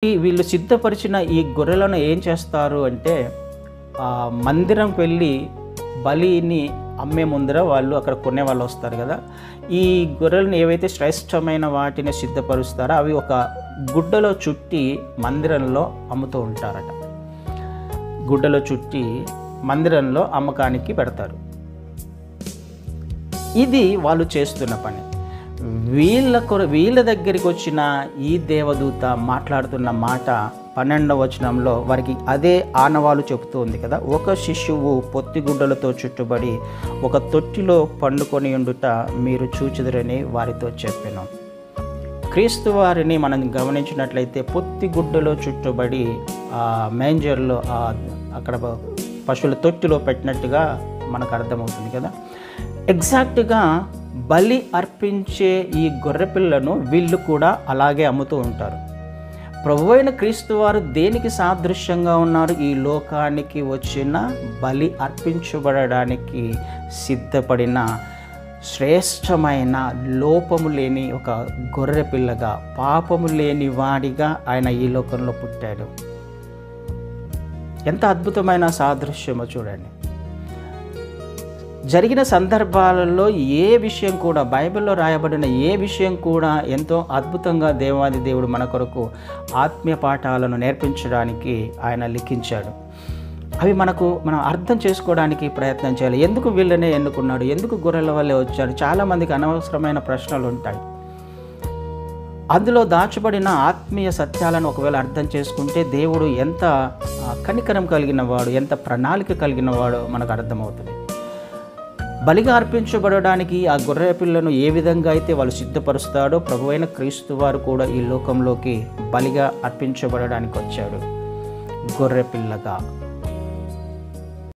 వీళ్ళు సిద్ధపరిచిన ఈ గొర్రెలను ఏం చేస్తారు అంటే మందిరంకి వెళ్ళి బలిని అమ్మే ముందర వాళ్ళు అక్కడ కొనే వాళ్ళు వస్తారు కదా. ఈ గొర్రెలను ఏవైతే శ్రేష్టమైన వాటిని సిద్ధపరుస్తారో అవి ఒక గుడ్డలో చుట్టి మందిరంలో అమ్ముతూ ఉంటారట. గుడ్డలో చుట్టి మందిరంలో అమ్మకానికి పెడతారు. ఇది వాళ్ళు చేస్తున్న పని. వీళ్ళ దగ్గరికి వచ్చిన ఈ దేవదూత మాట్లాడుతున్న మాట 12వ వచనంలో వారికి అదే ఆనవాలు చెబుతూ ఉంది కదా. ఒక శిశువు పొత్తిగుడ్డలతో చుట్టుబడి ఒక తొట్టిలో పండుకొని ఉండుట మీరు చూచుదురని వారితో చెప్పాను. క్రీస్తు వారిని మనం గమనించినట్లయితే పొత్తిగుడ్డలో చుట్టుబడి మేంజర్లో అక్కడ పశువుల తొట్టిలో పెట్టినట్టుగా మనకు అర్థమవుతుంది కదా. ఎగ్జాక్ట్గా బలి అర్పించే ఈ గొర్రెపిల్లను వీళ్ళు కూడా అలాగే అమ్ముతూ ఉంటారు. ప్రభువైన క్రీస్తు వారు దేనికి సాదృశ్యంగా ఉన్నారు? ఈ లోకానికి వచ్చిన బలి అర్పించబడడానికి సిద్ధపడిన శ్రేష్టమైన లోపము లేని ఒక గొర్రెపిల్లగా, పాపము లేని వాడిగా ఆయన ఈ లోకంలో పుట్టాడు. ఎంత అద్భుతమైన సాదృశ్యమో చూడండి. జరిగిన సందర్భాలలో ఏ విషయం కూడా, బైబిల్లో రాయబడిన ఏ విషయం కూడా ఎంతో అద్భుతంగా దేవాది దేవుడు మన కొరకు ఆత్మీయ పాఠాలను నేర్పించడానికి ఆయన లిఖించాడు. అవి మనం అర్థం చేసుకోవడానికి ప్రయత్నం చేయాలి. ఎందుకు వీళ్ళనే ఎన్నుకున్నాడు? ఎందుకు గొర్రెల వల్లే వచ్చాడు? చాలామందికి అనవసరమైన ప్రశ్నలు ఉంటాయి. అందులో దాచబడిన ఆత్మీయ సత్యాలను ఒకవేళ అర్థం చేసుకుంటే దేవుడు ఎంత కనికరం కలిగిన వాడు, ఎంత ప్రణాళిక కలిగిన వాడో మనకు అర్థమవుతుంది. బలిగా అర్పించబడడానికి ఆ గొర్రె పిల్లను ఏ విధంగా అయితే వాళ్ళు సిద్ధపరుస్తాడో ప్రభువైన క్రీస్తు వారు కూడా ఈ లోకంలోకి బలిగా అర్పించబడడానికి వచ్చాడు, గొర్రె పిల్లగా.